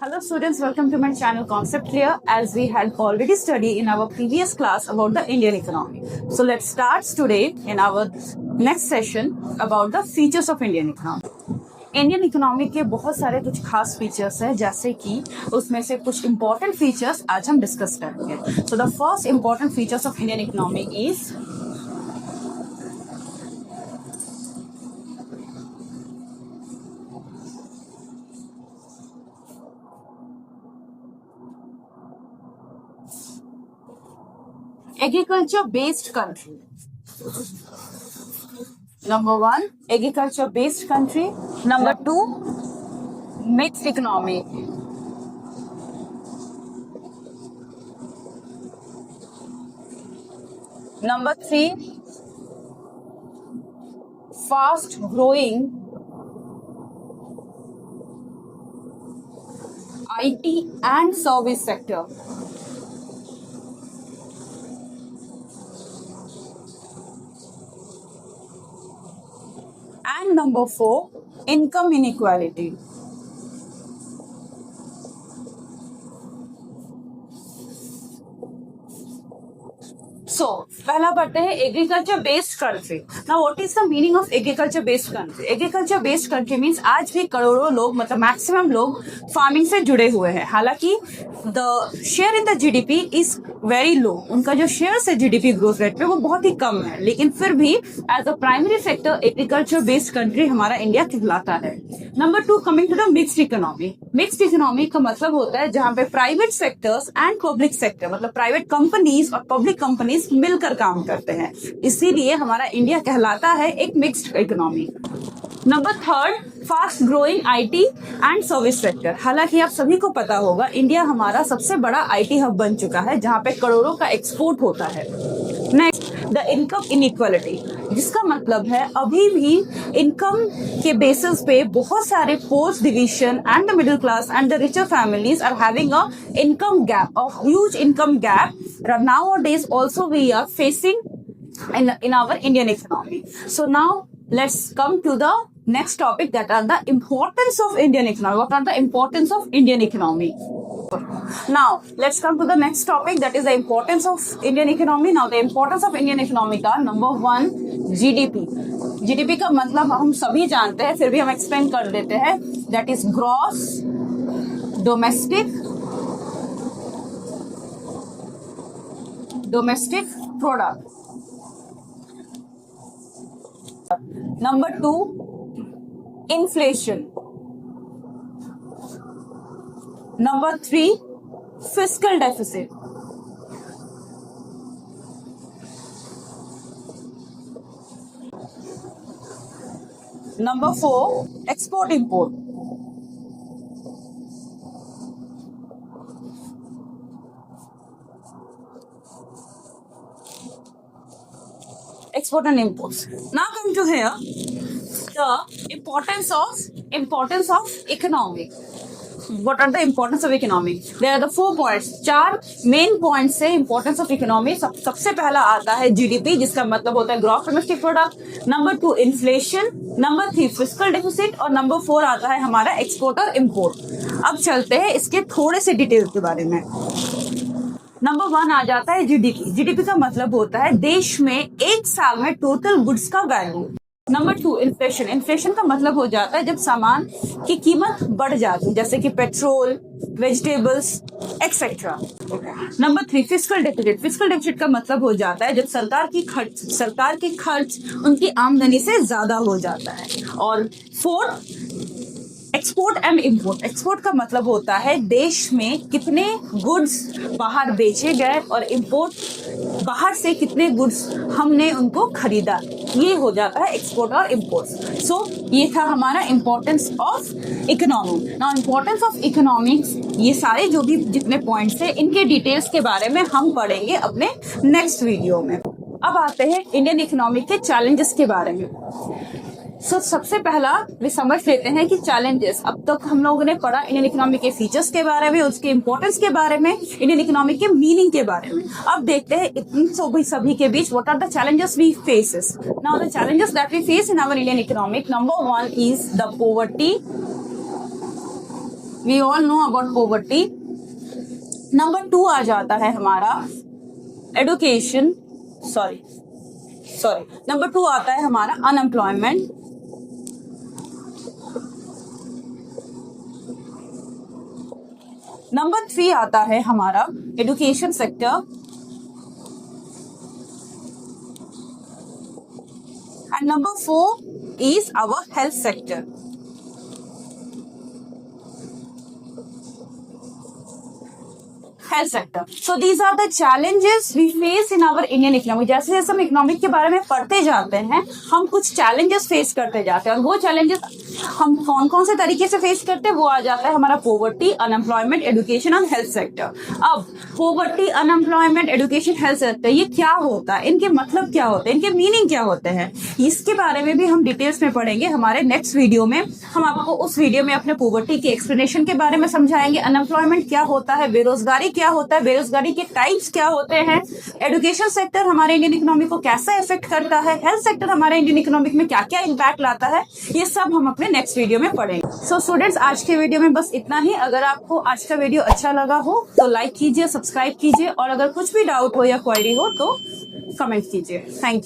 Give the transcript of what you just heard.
Hello students, welcome to my channel Concept Clear, as we had already studied in our previous class about the Indian economy. So let's start today in our next session about the features of Indian economy. Indian economy के बहुत सारे कुछ खास features हैं, जैसे कि उसमें से कुछ इंपॉर्टेंट फीचर्स आज हम डिस्कस करेंगे. So the first important features of Indian economy is agriculture based country. Number one, agriculture based country. Number two, mixed economy. Number three, fast growing IT and service sector. And number four, income inequality. So, पहला पढ़ते हैं agriculture based country. Now what is the meaning of agriculture based country? Agriculture based country means आज भी करोड़ों लोग, मतलब maximum लोग farming से जुड़े हुए हैं. हालांकि the share in the GDP is very low. उनका जो शेयर है जीडीपी ग्रोथ रेट पे वो बहुत ही कम है, लेकिन फिर भी as a primary sector agriculture based country हमारा इंडिया कहलाता है. Number two, coming to the mixed economy. Mixed economy का मतलब होता है जहां पे private sectors and public sector, मतलब प्राइवेट कंपनीज और पब्लिक कंपनीज मिलकर काम करते हैं. इसीलिए हमारा इंडिया कहलाता है एक mixed economy. Number third, fast growing IT and service sector. हालांकि आप सभी को पता होगा इंडिया हमारा सबसे बड़ा आईटी हब बन चुका है, जहां पे करोड़ों का एक्सपोर्ट होता है. नेक्स्ट, द इनकम इनइक्वालिटी, जिसका मतलब है अभी भी इनकम के बेसिस पे बहुत सारे post division and the middle class and the richer families are having a income gap, a huge income gap. Nowadays also we are facing in our Indian economy. So now let's come to the next topic, that are the importance of Indian economy. What are the importance of Indian economy? Now let's come to the next topic, that is the importance of Indian economy. Now the importance of Indian economy का number one, GDP. GDP का मतलब हम सभी जानते हैं, फिर भी हम एक्सप्लेन कर देते हैं. That is gross domestic product. Number two, inflation. Number three, fiscal deficit. Number four, export import. Export and imports. Now come to here, the importance of economy. What are the importance of economy? There are the 4 points. 4 main points से importance of economy. सबसे पहला आता है GDP, जिसका मतलब होता है gross domestic product. Number 2, inflation. Number 3, fiscal deficit. और नंबर 4 आता है हमारा एक्सपोर्ट और इम्पोर्ट. अब चलते हैं इसके थोड़े से डिटेल के बारे में. नंबर 1 आ जाता है जीडीपी. जीडीपी का मतलब होता है देश में एक साल में टोटल गुड्स का वैल्यू. Number 2, inflation. इन्फ्लेशन का मतलब हो जाता है जब सामान की कीमत बढ़ जाती है, जैसे कि petrol, vegetables etcetera. Number 3, fiscal deficit. Fiscal deficit का मतलब हो जाता है जब सरकार की खर्च उनकी आमदनी से ज्यादा हो जाता है. और 4, एक्सपोर्ट एंड इम्पोर्ट. एक्सपोर्ट का मतलब होता है देश में कितने गुड्स बाहर बेचे गए और इम्पोर्ट बाहर से कितने गुड्स हमने उनको खरीदा. ये हो जाता है एक्सपोर्ट और इम्पोर्ट. सो ये था हमारा importance of economy. Now importance of economics, ये सारे जो भी जितने पॉइंट्स हैं इनके डिटेल्स के बारे में हम पढ़ेंगे अपने नेक्स्ट वीडियो में. अब आते हैं इंडियन इकोनॉमी के चैलेंजेस के बारे में. सबसे पहला वे समझ लेते हैं कि चैलेंजेस. अब तक हम लोगों ने पढ़ा इंडियन इकोनॉमी के फीचर्स के बारे में, उसके इंपॉर्टेंस के बारे में, इंडियन इकोनॉमी के मीनिंग के बारे में. अब देखते हैं इन सभी के बीच what are the challenges we faces. Now the challenges that we face in our Indian economic, number 1 is the poverty. We all know about poverty. Number 2 आ जाता है हमारा एडुकेशन, सॉरी नंबर 2 आता है हमारा अनएम्प्लॉयमेंट। नंबर 3 आता है हमारा education sector and number 4 is our health sector. Health sector. So these are the challenges we face in our Indian economy. जैसे जैसे हम इकोनॉमिक के बारे में पढ़ते जाते हैं, हम कुछ चैलेंजेस फेस करते जाते हैं, और वो चैलेंजेस हम कौन कौन से तरीके से फेस करते हैं, वो आ जाता है हमारा पॉवर्टी, अनएम्प्लॉयमेंट, एजुकेशन और हेल्थ सेक्टर। अब poverty, unemployment, education, health sector, ये क्या होता है, इनके मतलब क्या होते हैं, इनके मीनिंग क्या होते हैं, इसके बारे में भी हम डिटेल्स में पढ़ेंगे हमारे नेक्स्ट वीडियो में। हम आपको उस वीडियो में अपने पॉवर्टी के एक्सप्लेनेशन के बारे में समझाएंगे, अनएम्प्लॉयमेंट क्या होता है, बेरोजगारी क्या होता है, बेरोजगारी के टाइप्स क्या होते हैं, एजुकेशन सेक्टर हमारे इंडियन इकोनॉमी को कैसा इफेक्ट करता है, हेल्थ सेक्टर हमारे इंडियन इकोनॉमिक में क्या क्या इम्पैक्ट लाता है, ये सब हम अपने नेक्स्ट वीडियो में पढ़ेंगे। सो स्टूडेंट्स, आज के वीडियो में बस इतना ही। अगर आपको आज का वीडियो अच्छा लगा हो तो लाइक कीजिए, सब्सक्राइब कीजिए, और अगर कुछ भी डाउट हो या क्वेरी हो तो कमेंट कीजिए। Thank you.